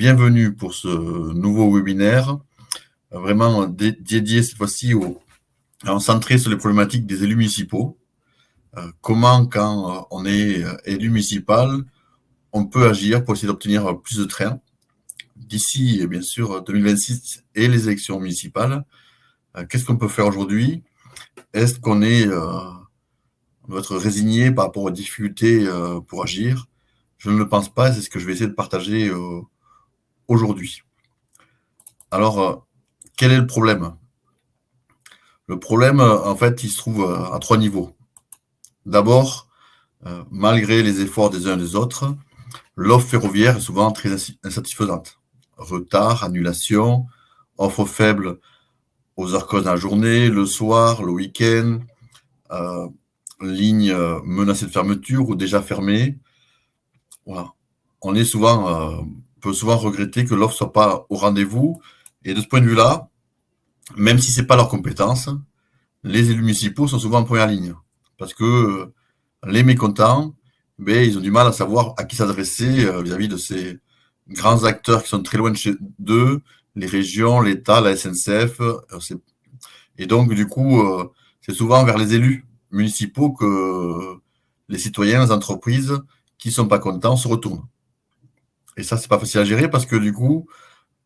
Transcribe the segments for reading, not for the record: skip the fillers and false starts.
bienvenue pour ce nouveau webinaire, vraiment dédié cette fois-ci centré sur les problématiques des élus municipaux. Comment, quand on est élu municipal, on peut agir pour essayer d'obtenir plus de trains d'ici, bien sûr, 2026 et les élections municipales. Qu'est-ce qu'on peut faire aujourd'hui? Est-ce qu'on doit être résigné par rapport aux difficultés pour agir? Je ne le pense pas, c'est ce que je vais essayer de partager aujourd'hui. Alors, quel est le problème? Le problème, en fait, il se trouve à 3 niveaux. D'abord, malgré les efforts des uns et des autres, l'offre ferroviaire est souvent très insatisfaisante. Retard, annulation, offre faible aux heures creuses dans la journée, le soir, le week-end, lignes menacées de fermeture ou déjà fermées. Voilà. On peut souvent regretter que l'offre ne soit pas au rendez-vous. Et de ce point de vue-là, même si ce n'est pas leur compétence, les élus municipaux sont souvent en première ligne. Parce que les mécontents, ils ont du mal à savoir à qui s'adresser vis-à-vis de ces grands acteurs qui sont très loin de chez eux, les régions, l'État, la SNCF. Et donc, du coup, c'est souvent vers les élus municipaux que les citoyens, les entreprises qui ne sont pas contents se retournent. Et ça, c'est pas facile à gérer parce que du coup,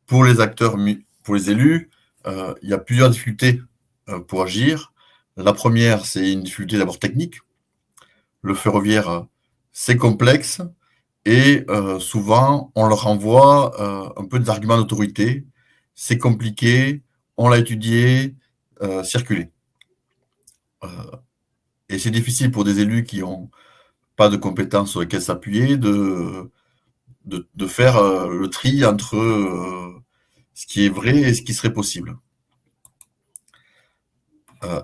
pour les acteurs, pour les élus, il y a plusieurs difficultés pour agir. La première, c'est une difficulté d'abord technique. Le ferroviaire, c'est complexe et souvent, on leur envoie un peu des arguments d'autorité. C'est compliqué, on l'a étudié, circulez. Et c'est difficile pour des élus qui n'ont pas de compétences sur lesquelles s'appuyer de faire le tri entre ce qui est vrai et ce qui serait possible.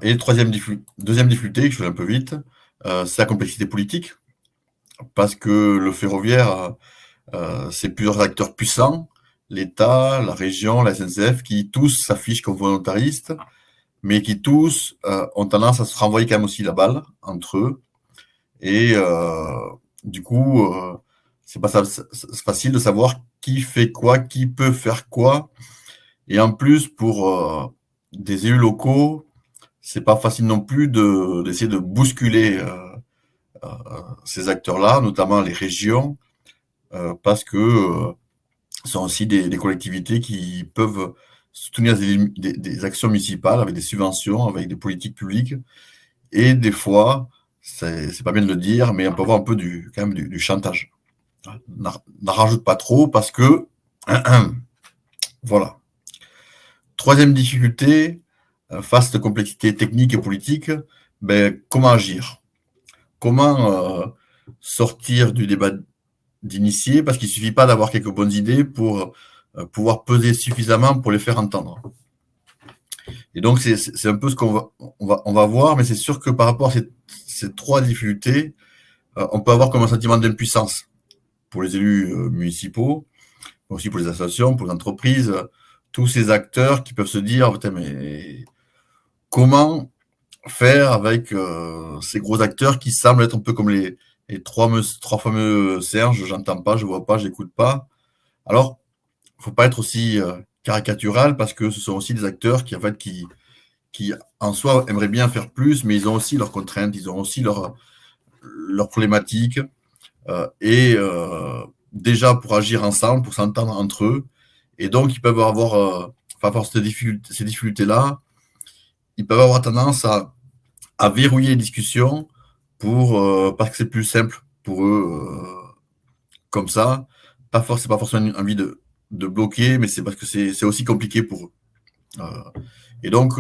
Et deuxième difficulté, je fais un peu vite, c'est la complexité politique, parce que le ferroviaire, c'est plusieurs acteurs puissants, l'État, la région, la SNCF, qui tous s'affichent comme volontaristes, mais qui tous ont tendance à se renvoyer quand même aussi la balle entre eux. Et du coup, c'est pas facile de savoir qui fait quoi, qui peut faire quoi. Et en plus, pour des élus locaux, c'est pas facile non plus d'essayer de bousculer ces acteurs-là, notamment les régions, parce que ce sont aussi des collectivités qui peuvent soutenir des actions municipales avec des subventions, avec des politiques publiques. Et des fois, c'est pas bien de le dire, mais on peut avoir un peu quand même du chantage. N'en rajoute pas trop parce que voilà. Troisième difficulté, face à cette complexité technique et politique, comment agir? Comment sortir du débat d'initié? Parce qu'il ne suffit pas d'avoir quelques bonnes idées pour pouvoir peser suffisamment pour les faire entendre. Et donc, c'est un peu ce qu'on va voir, mais c'est sûr que par rapport à ces trois difficultés, on peut avoir comme un sentiment d'impuissance pour les élus municipaux, mais aussi pour les associations, pour les entreprises, tous ces acteurs qui peuvent se dire, mais comment faire avec ces gros acteurs qui semblent être un peu comme les trois fameux Serge, j'entends pas, je vois pas, j'écoute pas. Alors, il ne faut pas être aussi caricatural parce que ce sont aussi des acteurs qui en soi aimeraient bien faire plus, mais ils ont aussi leurs contraintes, ils ont aussi leurs problématiques. Déjà pour agir ensemble, pour s'entendre entre eux. Et donc, ils peuvent avoir, par rapport à ces difficultés-là, ils peuvent avoir tendance à verrouiller les discussions parce que c'est plus simple pour eux comme ça. C'est pas forcément envie de bloquer, mais c'est parce que c'est aussi compliqué pour eux. Et donc,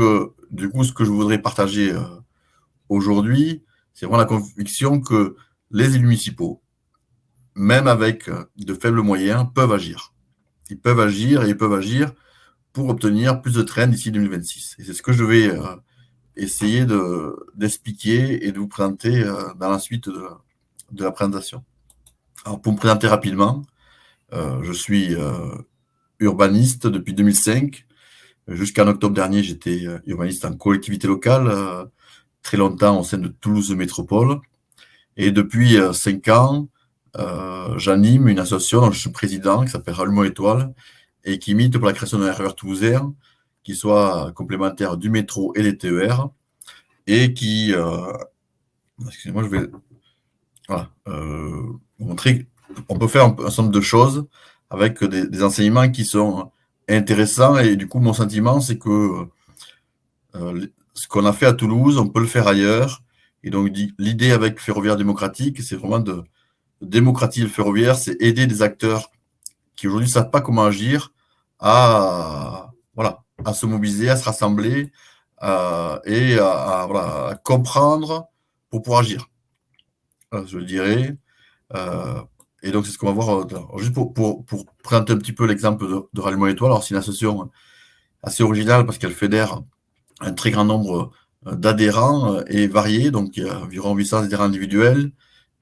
du coup, ce que je voudrais partager aujourd'hui, c'est vraiment la conviction que les élus municipaux, même avec de faibles moyens, peuvent agir. Ils peuvent agir et ils peuvent agir pour obtenir plus de trains d'ici 2026. Et c'est ce que je vais essayer d'expliquer et de vous présenter dans la suite de la présentation. Alors, pour me présenter rapidement, je suis urbaniste depuis 2005. Jusqu'en octobre dernier, j'étais urbaniste en collectivité locale, très longtemps au sein de Toulouse Métropole. Et depuis 5 ans, j'anime une association dont je suis président, qui s'appelle Rallument Étoile, et qui milite pour la création d'un RER toulousain qui soit complémentaire du métro et des TER, et qui, excusez-moi, je vais voilà, montrer qu'on peut faire un certain nombre de choses avec des enseignements qui sont intéressants. Et du coup, mon sentiment, c'est que ce qu'on a fait à Toulouse, on peut le faire ailleurs. Et donc, l'idée avec Ferroviaire démocratique, c'est vraiment de démocratiser le ferroviaire, c'est aider des acteurs qui aujourd'hui ne savent pas comment agir voilà, à se mobiliser, à se rassembler et voilà, à comprendre pour pouvoir agir. Je dirais. Euh, et donc, c'est ce qu'on va voir. Juste pour présenter un petit peu l'exemple de Rallument Étoile, alors c'est une association assez originale parce qu'elle fédère un très grand nombre d'adhérents et variés. Donc, il y a environ 800 adhérents individuels,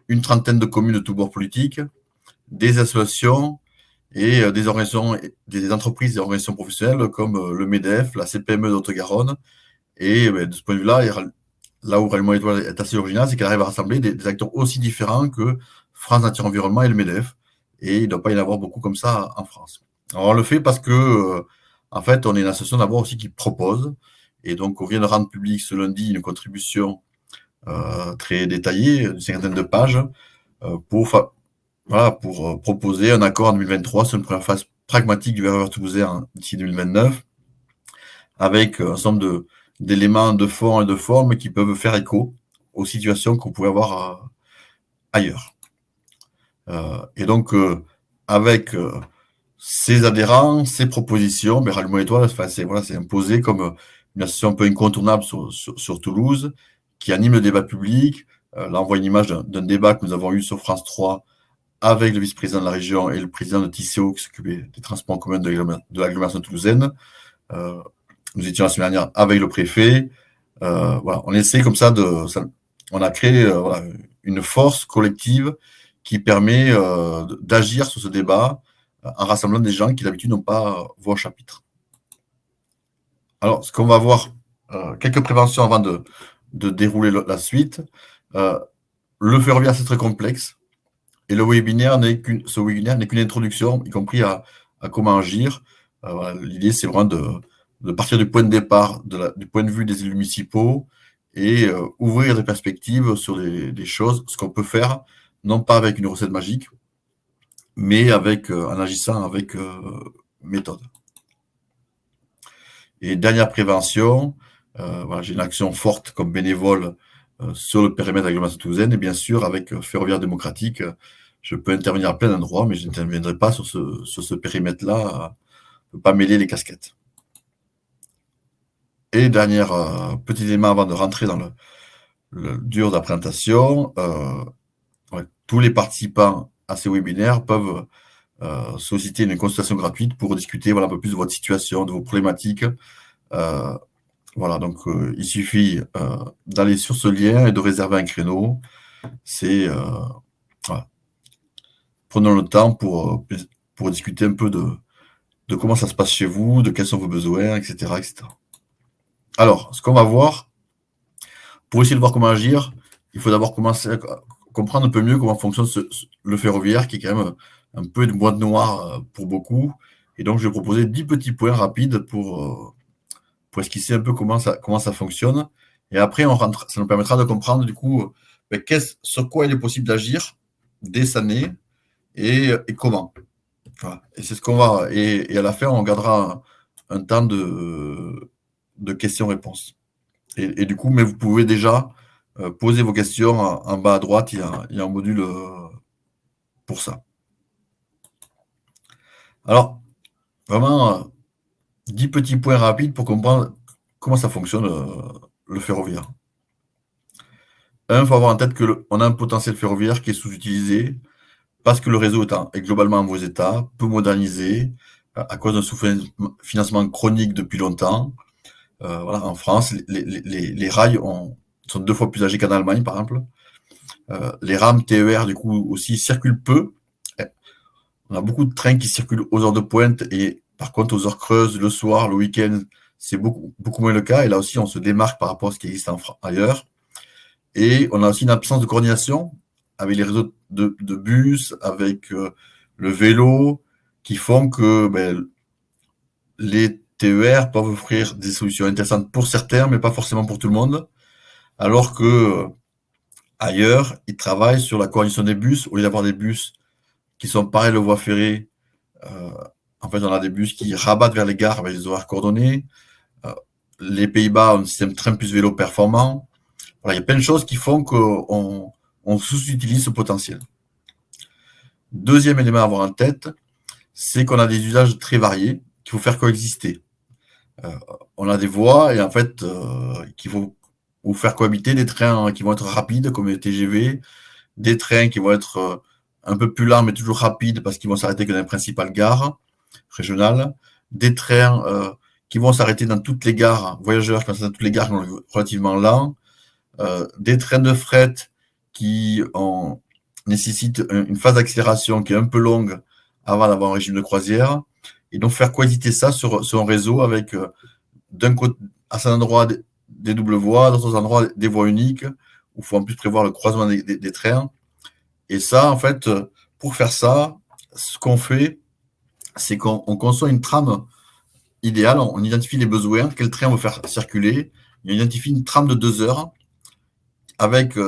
une trentaine de communes de tous bords politiques, des associations et des organisations, des entreprises et organisations professionnelles comme le MEDEF, la CPME d'Haute-Garonne. Et de ce point de vue-là, là où Rallument Étoile est assez original, c'est qu'elle arrive à rassembler des acteurs aussi différents que France Nature Environnement et le MEDEF. Et il ne doit pas y en avoir beaucoup comme ça en France. Alors, on le fait parce que, en fait, on est une association d'abord aussi qui propose. Et donc, on vient de rendre public ce lundi une contribution très détaillée, une cinquantaine de pages, voilà, pour proposer un accord en 2023 sur une première phase pragmatique du RER toulousain d'ici 2029, avec un certain nombre d'éléments de fond et de forme qui peuvent faire écho aux situations qu'on pourrait avoir ailleurs. Et donc, avec ces adhérents, ces propositions, Rallument Étoile, c'est imposé comme une association un peu incontournable sur Toulouse, qui anime le débat public. Là, on voit une image d'un débat que nous avons eu sur France 3 avec le vice-président de la région et le président de Tisséo, qui s'occupait des transports en commun de l'agglomération toulousaine. Nous étions la semaine dernière avec le préfet. Voilà, on essaie comme ça on a créé voilà, une force collective qui permet d'agir sur ce débat en rassemblant des gens qui d'habitude n'ont pas voix au chapitre. Alors, ce qu'on va voir, quelques préventions avant de dérouler la suite. Le ferroviaire, c'est très complexe. Et ce webinaire n'est qu'une introduction, y compris à comment agir. Voilà, l'idée, c'est vraiment de partir du point de départ, du point de vue des élus municipaux, et ouvrir des perspectives sur des choses, ce qu'on peut faire, non pas avec une recette magique, mais en agissant avec méthode. Et dernière prévention, voilà, j'ai une action forte comme bénévole sur le périmètre de l'agglomération toulousaine, et bien sûr, avec Ferroviaire démocratique, je peux intervenir à plein d'endroits, mais je n'interviendrai pas sur ce périmètre-là, je ne peux pas mêler les casquettes. Et dernier petit élément avant de rentrer dans le dur de la présentation, ouais, tous les participants à ces webinaires peuvent solliciter une consultation gratuite pour discuter voilà, un peu plus de votre situation, de vos problématiques. Voilà, donc il suffit d'aller sur ce lien et de réserver un créneau. Voilà. Prenons le temps pour discuter un peu de comment ça se passe chez vous, de quels sont vos besoins, etc., etc. Alors, ce qu'on va voir, pour essayer de voir comment agir, il faut d'abord commencer à comprendre un peu mieux comment fonctionne le ferroviaire, qui est quand même un peu une boîte noire pour beaucoup. Et donc, je vais proposer 10 petits points rapides pour esquisser un peu comment ça fonctionne. Et après, ça nous permettra de comprendre, du coup, sur quoi il est possible d'agir dès cette année et comment. Voilà. Et c'est ce qu'on va. Et à la fin, on gardera un temps de questions-réponses. Et du coup, mais vous pouvez déjà poser vos questions en bas à droite. Il y a un module pour ça. Alors, vraiment, 10 petits points rapides pour comprendre comment ça fonctionne le ferroviaire. Il faut avoir en tête qu'on a un potentiel ferroviaire qui est sous-utilisé parce que le réseau est globalement en mauvais état, peu modernisé, à cause d'un sous-financement chronique depuis longtemps. Voilà, en France, les rails sont 2 fois plus âgés qu'en Allemagne, par exemple. Les rames TER, du coup, aussi circulent peu. On a beaucoup de trains qui circulent aux heures de pointe et par contre, aux heures creuses, le soir, le week-end, c'est beaucoup, beaucoup moins le cas. Et là aussi, on se démarque par rapport à ce qui existe ailleurs. Et on a aussi une absence de coordination avec les réseaux de bus, avec le vélo, qui font que les TER peuvent offrir des solutions intéressantes pour certains, mais pas forcément pour tout le monde. Alors que ailleurs, ils travaillent sur la coordination des bus. Au lieu d'avoir des bus qui sont pareils aux voies ferrées, euh, en fait, on a des bus qui rabattent vers les gares avec des horaires coordonnés. Euh, les Pays-Bas ont un système train plus vélo performant. Voilà, il y a plein de choses qui font qu'on sous-utilise ce potentiel. Deuxième élément à avoir en tête, c'est qu'on a des usages très variés qu'il faut faire coexister. Euh, on a des voies et en fait, qu'il faut ou faire cohabiter des trains qui vont être rapides comme les TGV, des trains qui vont être un peu plus lents mais toujours rapides parce qu'ils vont s'arrêter que dans les principales gares régionales, des trains qui vont s'arrêter dans toutes les gares, voyageurs qui vont s'arrêter dans toutes les gares relativement lents, des trains de fret qui nécessitent une phase d'accélération qui est un peu longue avant d'avoir un régime de croisière, et donc faire cohabiter ça sur un réseau avec d'un côté, à certains endroits des doubles voies, à d'autres endroits des voies uniques, où il faut en plus prévoir le croisement des trains. Et ça, en fait, pour faire ça, ce qu'on fait, c'est qu'on conçoit une trame idéale, on identifie les besoins, quel train on veut faire circuler, on identifie une trame de 2 heures avec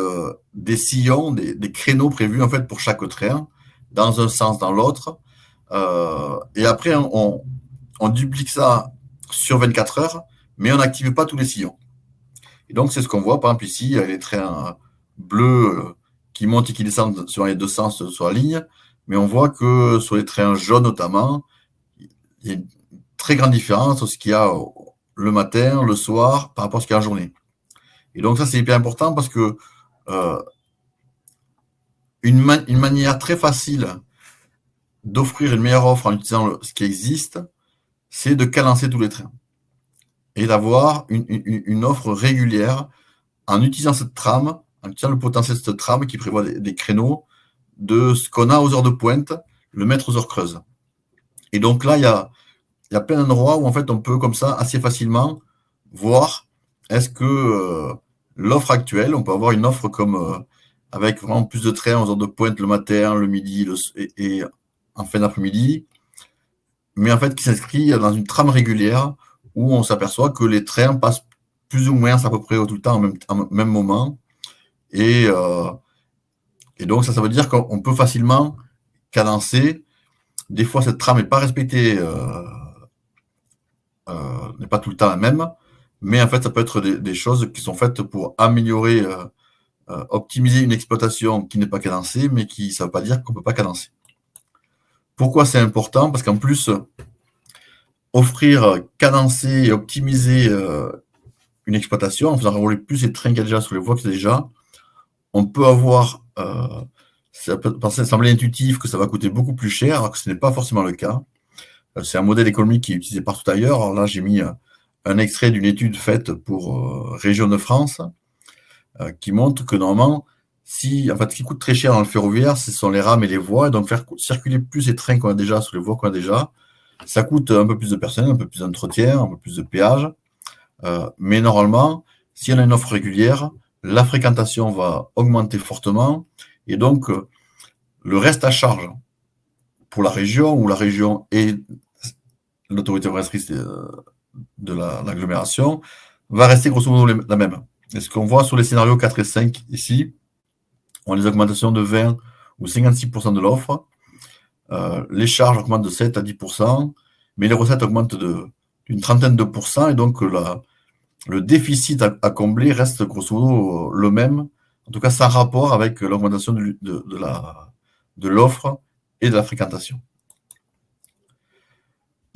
des sillons, des créneaux prévus en fait pour chaque train, dans un sens, dans l'autre. Et après, on duplique ça sur 24 heures, mais on n'active pas tous les sillons. Et donc, c'est ce qu'on voit, par exemple, ici, il y a les trains bleus qui montent et qui descendent sur les deux sens sur la ligne, mais on voit que sur les trains jaunes notamment, il y a une très grande différence entre ce qu'il y a le matin, le soir, par rapport à ce qu'il y a en journée. Et donc ça, c'est hyper important parce que une manière très facile d'offrir une meilleure offre en utilisant ce qui existe, c'est de cadencer tous les trains et d'avoir une offre régulière en utilisant cette trame, en utilisant le potentiel de cette trame qui prévoit des créneaux de ce qu'on a aux heures de pointe, le mettre aux heures creuses. Et donc là, il y a plein d'endroits où en fait on peut comme ça assez facilement voir est-ce que l'offre actuelle, on peut avoir une offre comme avec vraiment plus de trains aux heures de pointe le matin, le midi et en fin d'après-midi, mais en fait qui s'inscrit dans une trame régulière où on s'aperçoit que les trains passent plus ou moins à peu près tout le temps en même moment. Et donc ça veut dire qu'on peut facilement cadencer. Des fois, cette trame n'est pas respectée, n'est pas tout le temps la même, mais en fait, ça peut être des choses qui sont faites pour améliorer, optimiser une exploitation qui n'est pas cadencée, mais ça ne veut pas dire qu'on ne peut pas cadencer. Pourquoi c'est important? Parce qu'en plus, offrir, cadencer et optimiser une exploitation en faisant rouler plus les trains qu'il y a déjà sur les voies qu'il y a déjà, on peut avoir, ça peut sembler intuitif que ça va coûter beaucoup plus cher, alors que ce n'est pas forcément le cas. C'est un modèle économique qui est utilisé partout ailleurs. Alors là, j'ai mis un extrait d'une étude faite pour Région de France qui montre que normalement, en fait, ce qui coûte très cher dans le ferroviaire, ce sont les rames et les voies. Et donc, faire circuler plus les trains qu'on a déjà sur les voies qu'on a déjà, ça coûte un peu plus de personnel, un peu plus d'entretien, un peu plus de péage. Mais normalement, si on a une offre régulière, la fréquentation va augmenter fortement. Et donc, le reste à charge pour la région, où la région est l'autorité organisatrice de l'agglomération, va rester grosso modo la même. Et ce qu'on voit sur les scénarios 4 et 5 ici, on a des augmentations de 20 ou 56% de l'offre. Les charges augmentent de 7 à 10%, mais les recettes augmentent d'une trentaine de pourcents, et donc le déficit à combler reste grosso modo le même, en tout cas sans rapport avec l'augmentation de l'offre et de la fréquentation.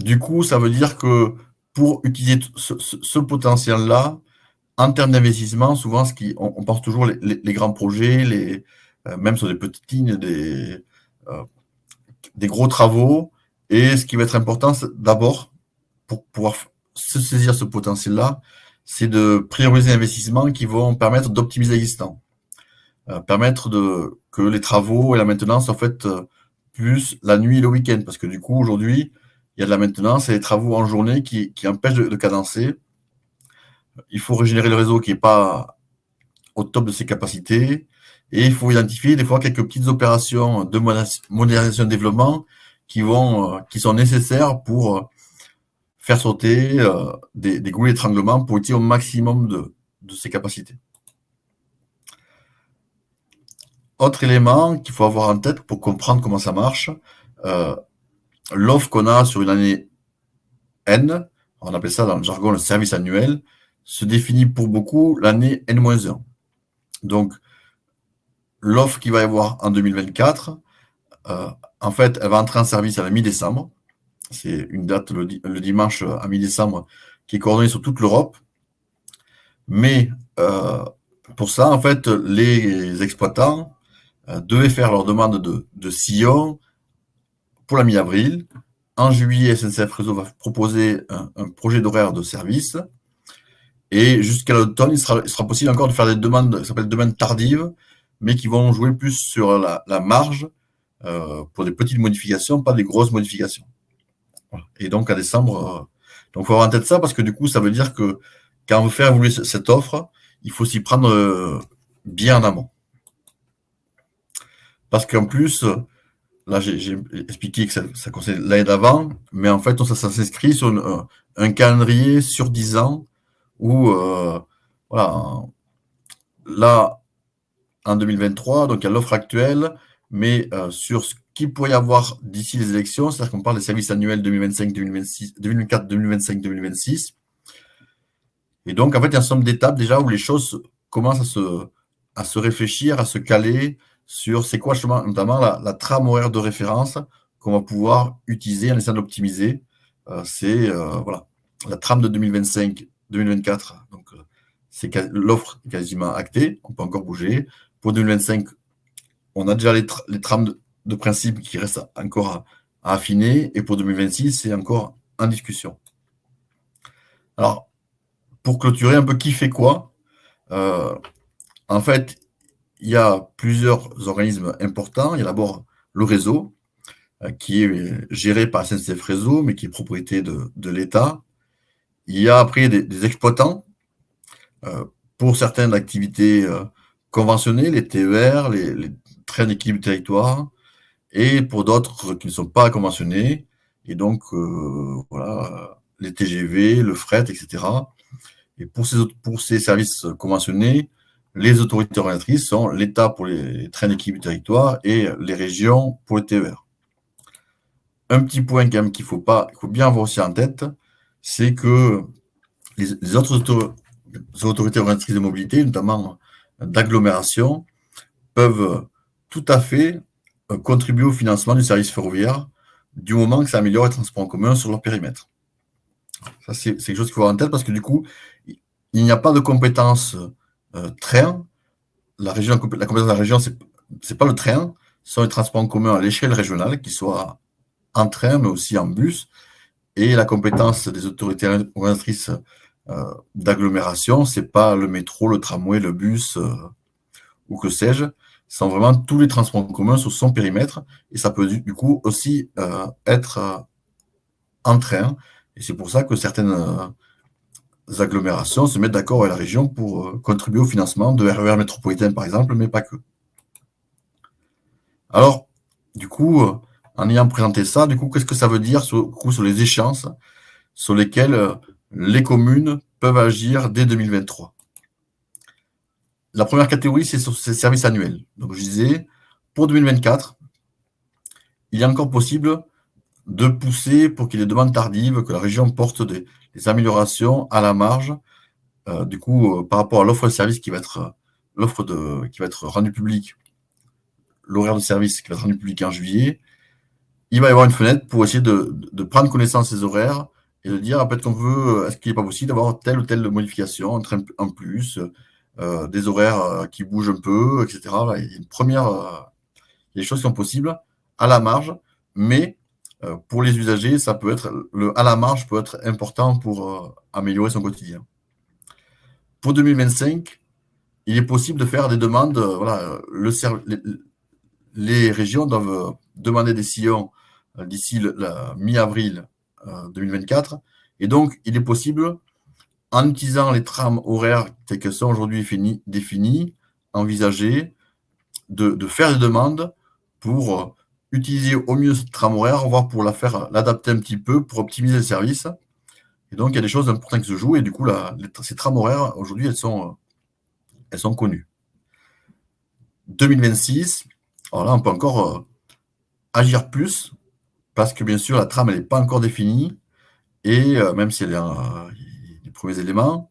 Du coup, ça veut dire que pour utiliser ce potentiel-là, en termes d'investissement, souvent, on pense toujours les grands projets, même sur des petites lignes, des gros travaux. Et ce qui va être important, d'abord, pour pouvoir se saisir ce potentiel-là, c'est de prioriser les investissements qui vont permettre d'optimiser l'existant. Permettre que les travaux et la maintenance soient faits plus la nuit et le week-end. Parce que du coup, aujourd'hui, il y a de la maintenance et des travaux en journée qui empêchent de cadencer. Il faut régénérer le réseau qui n'est pas au top de ses capacités. Et il faut identifier des fois quelques petites opérations de modernisation et développement qui sont nécessaires pour faire sauter des goulots d'étranglement pour utiliser au maximum de ses capacités. Autre élément qu'il faut avoir en tête pour comprendre comment ça marche, l'offre qu'on a sur une année N, on appelle ça dans le jargon le service annuel, se définit pour beaucoup l'année N-1. Donc, l'offre qu'il va y avoir en 2024, en fait, elle va entrer en service à la mi-décembre. C'est une date le dimanche à mi-décembre qui est coordonnée sur toute l'Europe. Mais pour ça, en fait, les exploitants devaient faire leur demande de sillon pour la mi-avril. En juillet, SNCF Réseau va proposer un projet d'horaire de service. Et jusqu'à l'automne, il sera possible encore de faire des demandes qui s'appellent demandes tardives, mais qui vont jouer plus sur la marge pour des petites modifications, pas des grosses modifications. Voilà. Et donc à décembre, donc il faut avoir en tête ça parce que du coup, ça veut dire que quand on veut faire évoluer cette offre, il faut s'y prendre bien en amont. Parce qu'en plus, là j'ai expliqué que ça concerne l'année d'avant, mais en fait, ça s'inscrit sur un calendrier sur 10 ans où, voilà, là, en 2023, donc il y a l'offre actuelle, mais sur ce qu'il pourrait y avoir d'ici les élections, c'est-à-dire qu'on parle des services annuels 2025-2026, 2024-2025-2026. Et donc, en fait, il y a un certain nombre d'étapes déjà où les choses commencent à se réfléchir, à se caler sur c'est quoi justement, notamment la trame horaire de référence qu'on va pouvoir utiliser en essayant d'optimiser. C'est voilà, la trame de 2025-2024. Donc, l'offre est quasiment actée, on peut encore bouger. Pour 2025, on a déjà les trames de principe qui restent encore à affiner. Et pour 2026, c'est encore en discussion. Alors, pour clôturer un peu qui fait quoi, en fait, il y a plusieurs organismes importants. Il y a d'abord le réseau, qui est géré par SNCF Réseau, mais qui est propriété de l'État. Il y a après des exploitants, pour certaines activités conventionnées, les TER, les trains d'équilibre du territoire, et pour d'autres qui ne sont pas conventionnés, et donc voilà, les TGV, le fret, etc. Et pour ces services conventionnés, les autorités organisatrices sont l'État pour les trains d'équilibre du territoire et les régions pour les TER. Un petit point quand même qu'il faut bien avoir aussi en tête, c'est que les autres autorités organisatrices de mobilité, notamment d'agglomération, peuvent tout à fait contribuer au financement du service ferroviaire du moment que ça améliore les transports en commun sur leur périmètre. Ça, c'est quelque chose qu'il faut avoir en tête parce que du coup, il n'y a pas de compétence train. La compétence de la région, c'est pas le train, ce sont les transports en commun à l'échelle régionale, qu'ils soient en train, mais aussi en bus. Et la compétence des autorités organisatrices d'agglomération, c'est pas le métro, le tramway, le bus ou que sais-je. Ce sont vraiment tous les transports en commun sur son périmètre. Et ça peut du coup aussi être en train. Et c'est pour ça que certaines agglomérations se mettent d'accord avec la région pour contribuer au financement de RER métropolitain, par exemple, mais pas que. Alors, du coup, en ayant présenté ça, du coup, qu'est-ce que ça veut dire sur les échéances sur lesquelles les communes peuvent agir dès 2023? La première catégorie, c'est sur ces services annuels. Donc, je disais, pour 2024, il est encore possible de pousser pour qu'il y ait des demandes tardives, que la région porte des améliorations à la marge, du coup, par rapport à l'offre de service qui va être rendue publique, l'horaire de service qui va être rendu public en juillet, il va y avoir une fenêtre pour essayer de prendre connaissance des horaires et de dire peut-être qu'on veut, est-ce qu'il n'est pas possible d'avoir telle ou telle modification, un train en plus, des horaires qui bougent un peu, etc. Il y a il y a des choses qui sont possibles à la marge, mais pour les usagers, à la marge peut être important pour améliorer son quotidien. Pour 2025, il est possible de faire des demandes. Voilà, les régions doivent demander des sillons d'ici la mi-avril 2024. Et donc, il est possible, en utilisant les trames horaires telles qu'elles sont aujourd'hui définies, envisager de faire des demandes pour utiliser au mieux cette trame horaire, voire pour l'adapter un petit peu pour optimiser le service. Et donc, il y a des choses importantes qui se jouent et du coup, ces trames horaires, aujourd'hui, elles sont connues. 2026, alors là, on peut encore agir plus parce que bien sûr, la trame, elle n'est pas encore définie et même si elle a les premiers éléments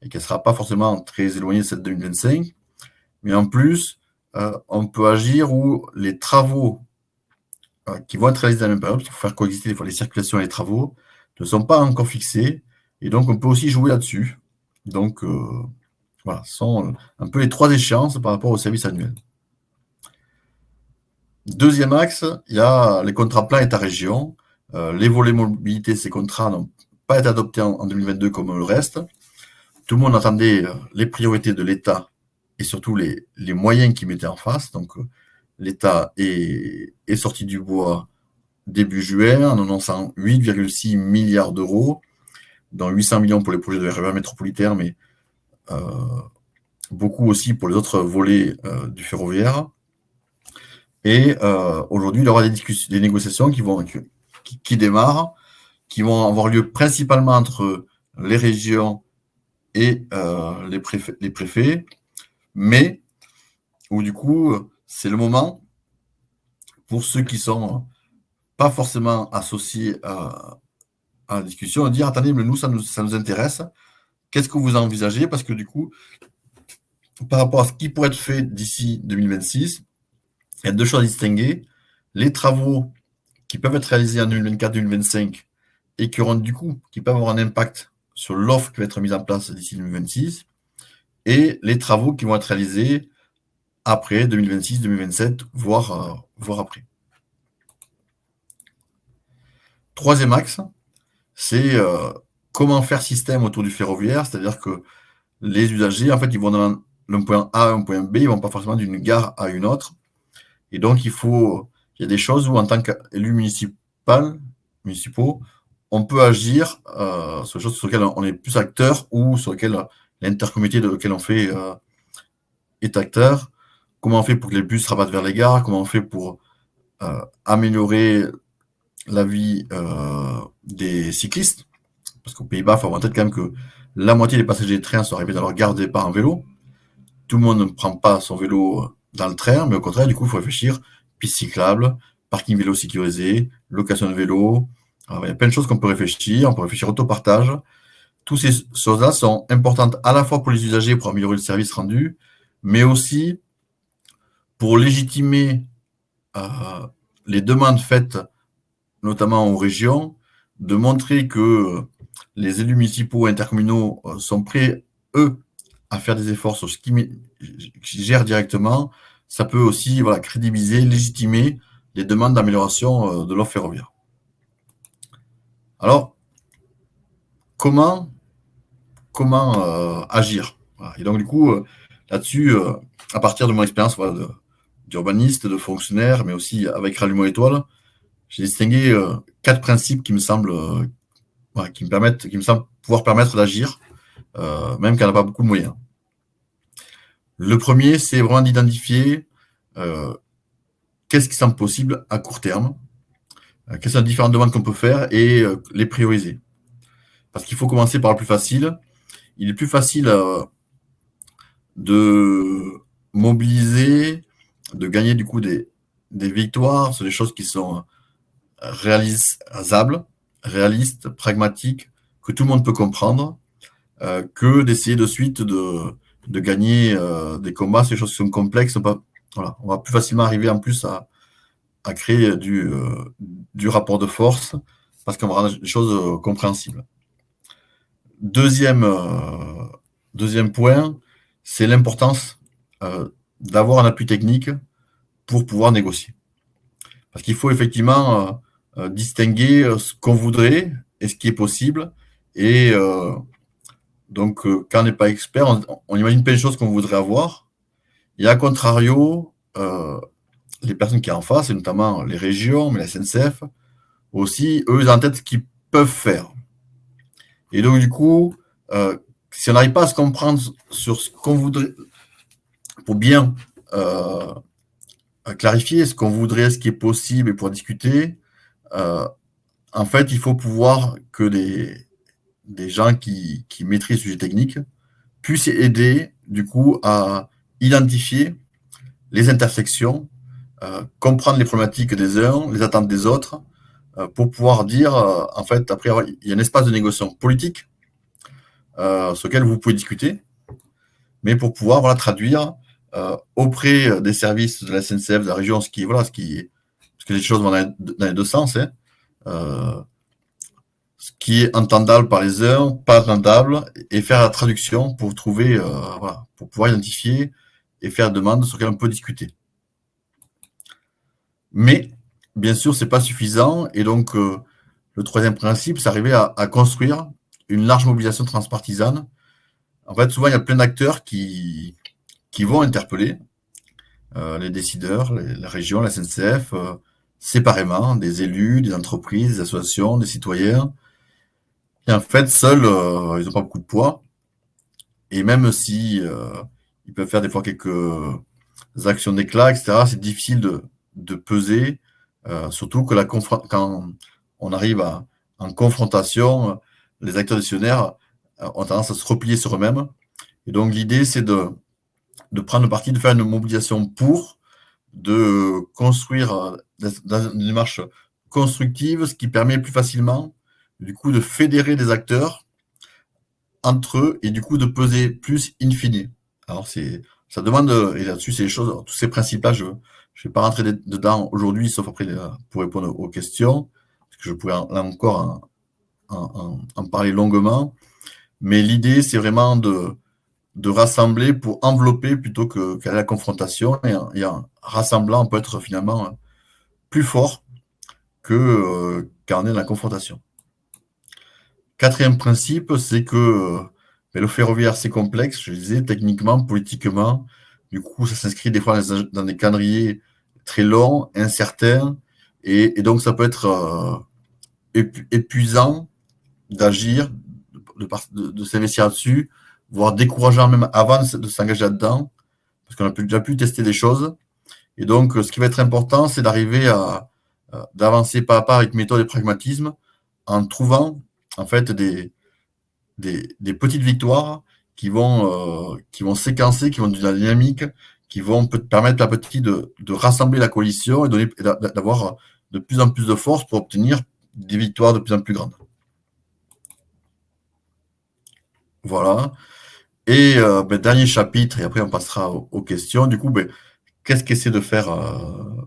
et qu'elle ne sera pas forcément très éloignée de cette 2025, mais en plus, on peut agir où les travaux qui vont être réalisés dans la même période, parce qu'il faut faire coexister des fois les circulations et les travaux, ne sont pas encore fixés, et donc on peut aussi jouer là-dessus. Donc voilà, ce sont un peu les 3 échéances par rapport au service annuel. Deuxième axe, il y a les contrats plans État-région. Les volets mobilité, ces contrats n'ont pas été adoptés en 2022 comme le reste. Tout le monde attendait les priorités de l'État et surtout les moyens qu'il mettait en face. Donc l'État est sorti du bois début juin en annonçant 8,6 milliards d'euros, dont 800 millions pour les projets de RER métropolitaire, mais beaucoup aussi pour les autres volets du ferroviaire. Et aujourd'hui, il y aura des négociations qui démarrent, qui vont avoir lieu principalement entre les régions et les préfets, mais où du coup, c'est le moment pour ceux qui sont pas forcément associés à la discussion, de dire attendez, mais nous, ça nous intéresse. Qu'est-ce que vous envisagez? Parce que du coup, par rapport à ce qui pourrait être fait d'ici 2026, il y a 2 choses à distinguer. Les travaux qui peuvent être réalisés en 2024-2025 et qui peuvent avoir un impact sur l'offre qui va être mise en place d'ici 2026, et les travaux qui vont être réalisés après 2026-2027, voire après. Troisième axe, c'est comment faire système autour du ferroviaire, c'est-à-dire que les usagers, en fait, ils vont d'un point A à un point B, ils vont pas forcément d'une gare à une autre. Et donc, il y a des choses où, en tant qu'élus municipaux, on peut agir sur des choses sur lesquelles on est plus acteur ou sur lesquelles l'intercommunauté de laquelle on fait est acteur. Comment on fait pour que les bus rabattent vers les gares? Comment on fait pour améliorer la vie des cyclistes? Parce qu'aux Pays-Bas, il faut avoir en tête quand même que la moitié des passagers des trains sont arrivés dans leur gare de départ en vélo. Tout le monde ne prend pas son vélo dans le train, mais au contraire, du coup, il faut réfléchir piste cyclable, parking vélo sécurisé, location de vélo. Alors, il y a plein de choses qu'on peut réfléchir. On peut réfléchir autopartage. Toutes ces choses-là sont importantes à la fois pour les usagers, pour améliorer le service rendu, mais aussi pour légitimer les demandes faites, notamment aux régions, de montrer que les élus municipaux et intercommunaux sont prêts, eux, à faire des efforts sur ce qui gèrent directement. Ça peut aussi crédibiliser, légitimer les demandes d'amélioration de l'offre ferroviaire. Alors, comment agir? Et donc, du coup, là-dessus, à partir de mon expérience d'urbaniste, de fonctionnaire, mais aussi avec Rallumons Étoile, j'ai distingué 4 principes qui me semblent pouvoir permettre d'agir, même quand on n'a pas beaucoup de moyens. Le premier, c'est vraiment d'identifier qu'est-ce qui semble possible à court terme, quelles sont les différentes demandes qu'on peut faire et les prioriser. Parce qu'il faut commencer par le plus facile. Il est plus facile de mobiliser, de gagner du coup des victoires sur des choses qui sont réalisables, réalistes, pragmatiques, que tout le monde peut comprendre, que d'essayer de suite de gagner des combats sur des choses qui sont complexes. On va plus facilement arriver en plus à créer du rapport de force parce qu'on va rendre les choses compréhensibles. Deuxième point, c'est l'importance d'avoir un appui technique pour pouvoir négocier. Parce qu'il faut effectivement distinguer ce qu'on voudrait et ce qui est possible. Et donc, quand on n'est pas expert, on imagine plein de choses qu'on voudrait avoir. Et à contrario, les personnes qui sont en face, et notamment les régions, mais la SNCF, aussi, eux, ils ont en tête ce qu'ils peuvent faire. Et donc, du coup, si on n'arrive pas à se comprendre sur ce qu'on voudrait, pour bien clarifier ce qu'on voudrait, ce qui est possible et pour discuter, en fait, il faut pouvoir que des gens qui maîtrisent le sujet technique puissent aider, du coup, à identifier les intersections, comprendre les problématiques des uns, les attentes des autres, pour pouvoir dire, en fait, après, il y a un espace de négociation politique sur lequel vous pouvez discuter, mais pour pouvoir voilà, traduire auprès des services de la SNCF, de la région, parce que les choses vont dans les deux sens, hein, ce qui est entendable par les uns, pas entendable, et faire la traduction pour trouver, voilà, pour pouvoir identifier et faire la demande sur laquelle on peut discuter. Mais, bien sûr, c'est pas suffisant, et donc le troisième principe, c'est arriver à construire une large mobilisation transpartisane. En fait, souvent, il y a plein d'acteurs qui vont interpeller les décideurs, la région, la SNCF, séparément, des élus, des entreprises, des associations, des citoyens. Et en fait, seuls, ils n'ont pas beaucoup de poids. Et même si ils peuvent faire des fois quelques actions d'éclat, etc., c'est difficile de peser, surtout que quand on arrive en confrontation, les acteurs décisionnaires ont tendance à se replier sur eux-mêmes. Et donc l'idée, c'est de prendre le parti, de faire une mobilisation de construire dans une démarche constructive, ce qui permet plus facilement, du coup, de fédérer des acteurs entre eux et du coup de peser plus in fine. Alors ça demande, et là-dessus, c'est les choses, tous ces principes-là, je ne vais pas rentrer dedans aujourd'hui, sauf après pour répondre aux questions, parce que je pourrais là encore en parler longuement. Mais l'idée, c'est vraiment de rassembler pour envelopper plutôt qu'à la confrontation. Et en rassemblant, on peut être finalement plus fort que quand on est dans la confrontation. Quatrième principe, c'est que le ferroviaire, c'est complexe, je disais, techniquement, politiquement. Du coup, ça s'inscrit des fois dans des calendriers très longs, incertains. Et donc, ça peut être épuisant d'agir, de s'investir là-dessus, voire décourageant même avant de s'engager là-dedans, parce qu'on a déjà pu tester des choses. Et donc, ce qui va être important, c'est d'arriver d'avancer pas à pas avec méthode et pragmatisme, en trouvant en fait des petites victoires qui vont séquencer, qui vont donner de la dynamique, qui vont permettre à petit de rassembler la coalition et d'avoir de plus en plus de force pour obtenir des victoires de plus en plus grandes. Voilà. Et dernier chapitre, et après on passera aux questions. Du coup, qu'est-ce qu'essaie de faire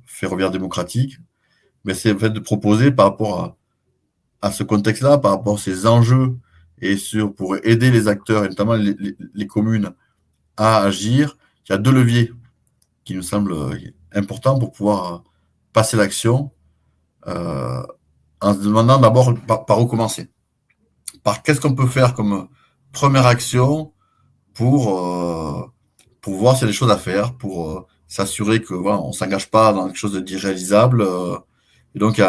Ferroviaire démocratique? C'est en fait de proposer par rapport à ce contexte-là, par rapport à ces enjeux, et pour aider les acteurs, et notamment les communes, à agir. Il y a deux leviers qui nous semblent importants pour pouvoir passer l'action, en se demandant d'abord par où commencer. Par qu'est-ce qu'on peut faire comme première action pour voir s'il y a des choses à faire, pour s'assurer que voilà, on s'engage pas dans quelque chose d'irréalisable. Et donc,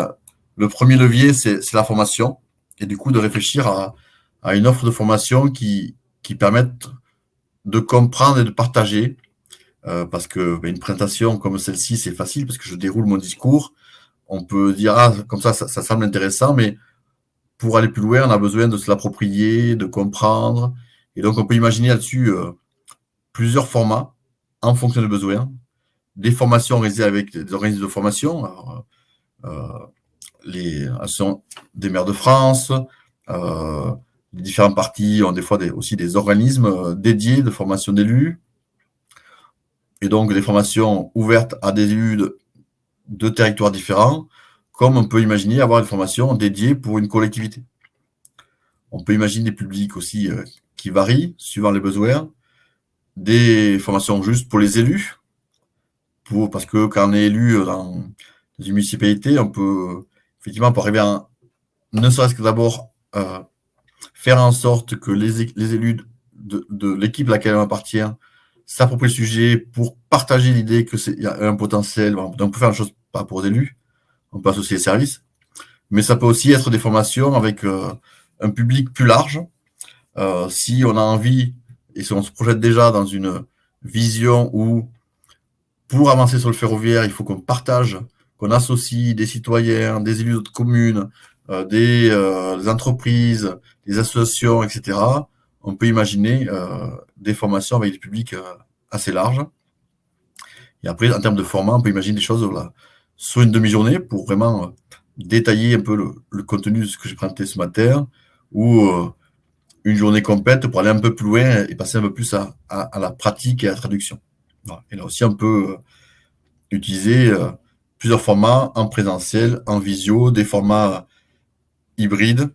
le premier levier, c'est la formation, et du coup de réfléchir à une offre de formation qui permette de comprendre et de partager, parce que une présentation comme celle-ci, c'est facile, parce que je déroule mon discours, on peut dire, ah, comme ça semble intéressant, mais pour aller plus loin, on a besoin de se l'approprier, de comprendre, et donc on peut imaginer là-dessus plusieurs formats en fonction des besoins, des formations réalisées avec des organismes de formation, alors, les associations des maires de France, les différents partis ont des fois aussi des organismes dédiés de formation d'élus, et donc des formations ouvertes à des élus de territoires différents, comme on peut imaginer avoir une formation dédiée pour une collectivité. On peut imaginer des publics aussi qui varient suivant les besoins, des formations juste pour les élus, parce que quand on est élu dans une municipalité, on peut effectivement pour arriver à ne serait-ce que d'abord faire en sorte que les élus de l'équipe à laquelle on appartient s'approprient le sujet pour partager l'idée qu'il y a un potentiel. Donc on peut faire une chose par rapport aux élus, on peut associer les services, mais ça peut aussi être des formations avec un public plus large. Si on a envie, et si on se projette déjà dans une vision où pour avancer sur le ferroviaire, il faut qu'on partage, qu'on associe des citoyens, des élus d'autres communes, des entreprises, des associations, etc. On peut imaginer des formations avec des publics assez larges. Et après, en termes de format, on peut imaginer des choses là, sur une demi-journée pour vraiment détailler un peu le contenu de ce que j'ai présenté ce matin, ou une journée complète pour aller un peu plus loin et passer un peu plus à la pratique et à la traduction. Voilà. Et là aussi, on peut utiliser plusieurs formats en présentiel, en visio, des formats hybrides.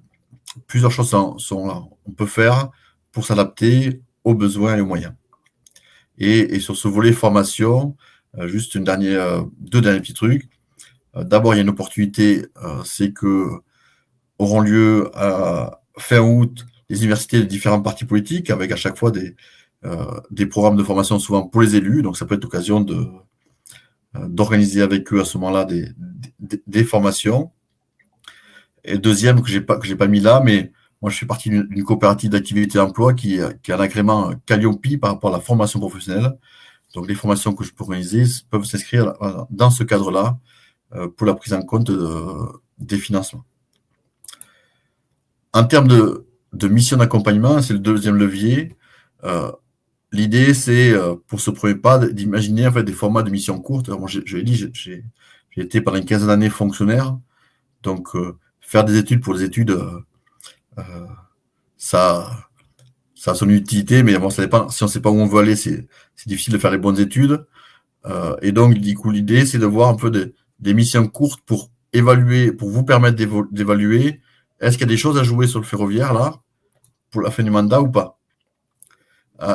Plusieurs choses on peut faire pour s'adapter aux besoins et aux moyens. Et sur ce volet formation, juste deux derniers petits trucs. D'abord, il y a une opportunité, c'est que auront lieu fin août les universités de différents partis politiques, avec à chaque fois des programmes de formation souvent pour les élus. Donc ça peut être l'occasion d'organiser avec eux à ce moment-là des formations. Et deuxième, que j'ai pas mis là, mais moi je fais partie d'une coopérative d'activité emploi qui a un agrément Calliope par rapport à la formation professionnelle. Donc les formations que je peux organiser peuvent s'inscrire dans ce cadre-là pour la prise en compte des financements. En termes de mission d'accompagnement, c'est le deuxième levier. L'idée, c'est pour ce premier pas d'imaginer en fait des formats de missions courtes. Alors, moi, je l'ai dit, j'ai été pendant une quinzaine d'années fonctionnaire, donc faire des études pour les études, ça a son utilité, mais bon, ça dépend. Si on ne sait pas où on veut aller, c'est difficile de faire les bonnes études. Et donc, du coup, l'idée, c'est de voir un peu des missions courtes pour évaluer, pour vous permettre d'évaluer est-ce qu'il y a des choses à jouer sur le ferroviaire, là, pour la fin du mandat ou pas.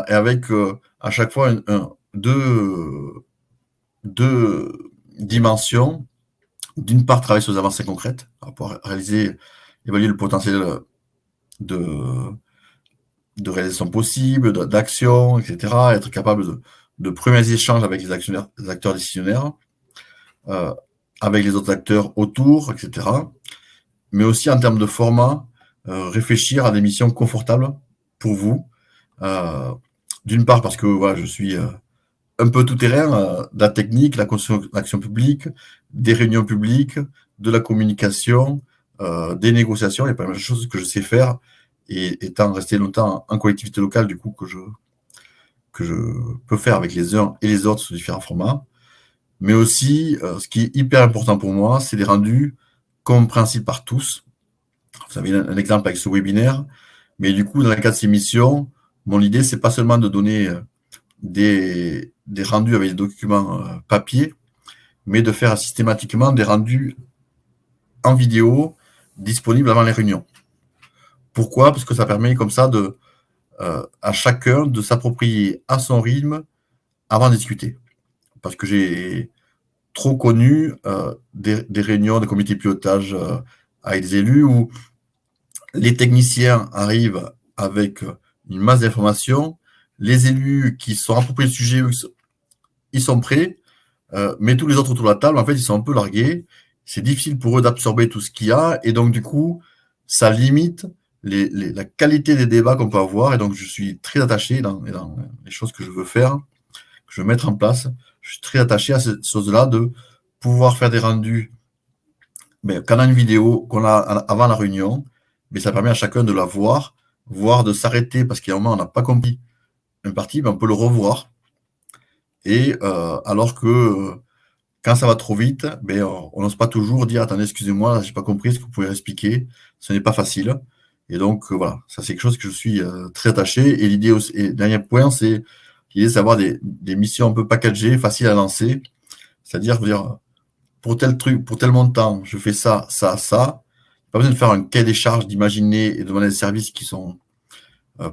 Et avec à chaque fois deux dimensions. D'une part, travailler sur les avancées concrètes, pour évaluer le potentiel de, de réalisation possible, d'action, etc. Être capable de premiers échanges avec les acteurs décisionnaires, avec les autres acteurs autour, etc. Mais aussi en termes de format, réfléchir à des missions confortables pour vous. D'une part parce que voilà, je suis un peu tout terrain, de la technique, l'action publique, des réunions publiques, de la communication, des négociations. Il y a pas mal de choses que je sais faire, et étant resté longtemps en collectivité locale, du coup, que je peux faire avec les uns et les autres sur différents formats. Mais aussi, ce qui est hyper important pour moi, c'est des rendus compréhensibles par tous. Vous avez un exemple avec ce webinaire, mais du coup, dans le cadre de ces missions, mon idée, c'est pas seulement de donner des rendus avec des documents papier, mais de faire systématiquement des rendus en vidéo disponibles avant les réunions. Pourquoi? Parce que ça permet comme ça à chacun de s'approprier à son rythme avant de discuter. Parce que j'ai trop connu des réunions de comité de pilotage avec des élus où les techniciens arrivent avec une masse d'informations, les élus qui sont appropriés le sujet, ils sont prêts, mais tous les autres autour de la table, en fait, ils sont un peu largués. C'est difficile pour eux d'absorber tout ce qu'il y a, et donc du coup, ça limite la qualité des débats qu'on peut avoir. Et donc, je suis très attaché dans les choses que je veux faire, que je veux mettre en place. Je suis très attaché à cette chose-là de pouvoir faire des rendus, mais quand on a une vidéo qu'on a avant la réunion, mais ça permet à chacun de la voir, voire de s'arrêter parce qu'il y a un moment on n'a pas compris une partie, mais on peut le revoir. Et alors que quand ça va trop vite, ben, on n'ose pas toujours dire attendez, excusez-moi, j'ai pas compris, est-ce que vous pouvez expliquer? Ce n'est pas facile. Et donc voilà, ça c'est quelque chose que je suis très attaché. Et l'idée aussi, et dernier point, c'est l'idée d'avoir des missions un peu packagées, faciles à lancer. C'est-à-dire dire pour tel truc, pour tel montant, je fais ça, ça, ça. Pas besoin de faire un cahier des charges, d'imaginer et de demander des services qui sont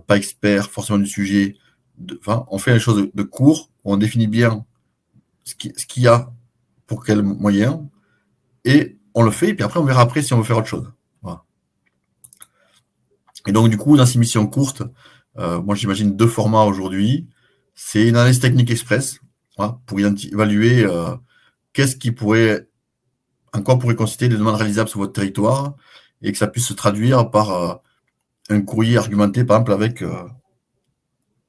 pas experts forcément du sujet. Enfin, on fait les choses de court, on définit bien ce qu'il y a pour quel moyen, et on le fait, et puis après on verra après si on veut faire autre chose. Voilà. Et donc du coup, dans ces missions courtes, moi j'imagine deux formats aujourd'hui. C'est une analyse technique express, voilà, pour évaluer qu'est-ce qui pourrait, en quoi pourrait consister des demandes réalisables sur votre territoire, et que ça puisse se traduire par un courrier argumenté, par exemple, avec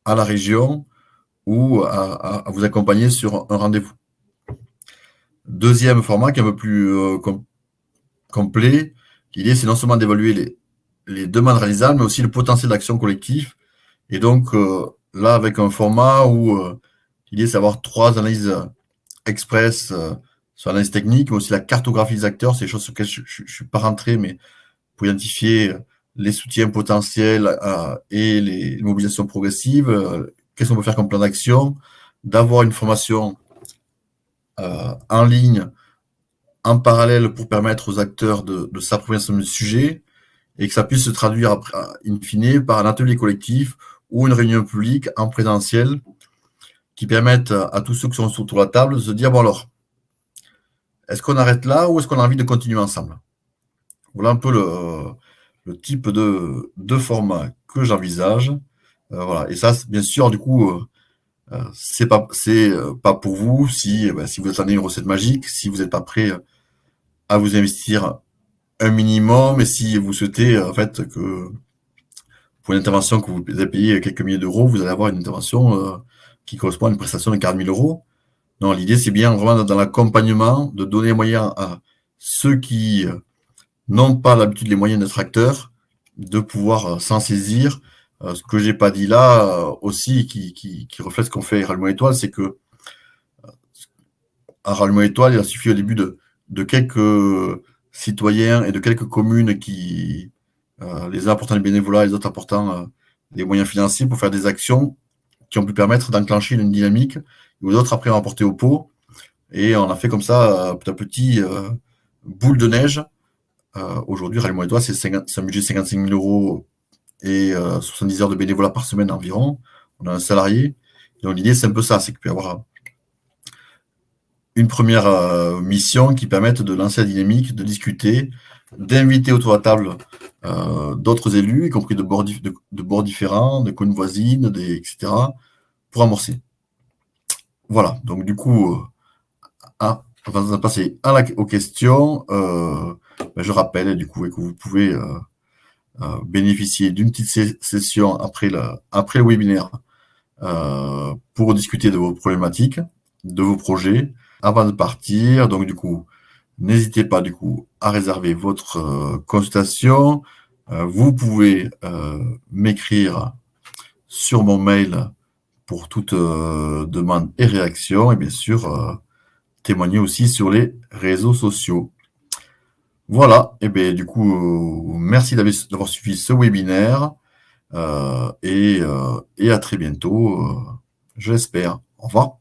à la région, ou à vous accompagner sur un rendez-vous. Deuxième format qui est un peu plus complet. L'idée, c'est non seulement d'évaluer les demandes réalisables, mais aussi le potentiel d'action collectif. Et donc, là, avec un format où l'idée, c'est d'avoir 3 analyses express sur l'analyse technique, mais aussi la cartographie des acteurs, c'est des choses sur lesquelles je ne suis pas rentré, mais pour identifier les soutiens potentiels et les mobilisations progressives, qu'est-ce qu'on peut faire comme plan d'action, d'avoir une formation en ligne, en parallèle pour permettre aux acteurs de s'approprier ce sujet et que ça puisse se traduire après, in fine par un atelier collectif ou une réunion publique en présentiel qui permettent à tous ceux qui sont autour de la table de se dire, bon alors, est-ce qu'on arrête là ou est-ce qu'on a envie de continuer ensemble? Voilà un peu le type de format que j'envisage. Voilà. Et ça, bien sûr, du coup, c'est pas pour vous si vous attendez une recette magique, si vous n'êtes pas prêt à vous investir un minimum et si vous souhaitez en fait que pour une intervention que vous avez payé quelques milliers d'euros, vous allez avoir une intervention qui correspond à une prestation de 40 000 euros. Non, l'idée c'est bien vraiment dans l'accompagnement de donner les moyens à ceux qui n'ont pas l'habitude les moyens d'être acteurs, de pouvoir s'en saisir. Ce que j'ai pas dit là aussi, qui reflète ce qu'on fait à Rallumement Étoile, c'est que à Rallumement Étoile, il a suffi au début de quelques citoyens et de quelques communes qui, les uns apportant du bénévolat, les autres apportant des moyens financiers pour faire des actions qui ont pu permettre d'enclencher une dynamique où d'autres après ont apporté au pot. Et on a fait comme ça, petit à petit, boule de neige. Aujourd'hui, Rallye Étoile, c'est un budget de 55 000 euros et 70 heures de bénévolat par semaine environ. On a un salarié. Donc l'idée, c'est un peu ça, c'est qu'il peut y avoir une première mission qui permette de lancer la dynamique, de discuter, d'inviter autour de la table d'autres élus, y compris de bords différents, de communes voisines, etc., pour amorcer. Voilà, donc du coup, avant de passer aux questions, je rappelle du coup que vous pouvez bénéficier d'une petite session après le webinaire pour discuter de vos problématiques, de vos projets. Avant de partir, donc du coup, n'hésitez pas du coup à réserver votre consultation. Vous pouvez m'écrire sur mon mail pour toute demande et réaction, et bien sûr témoigner aussi sur les réseaux sociaux. Voilà, et bien du coup, merci d'avoir suivi ce webinaire et à très bientôt, je l'espère. Au revoir.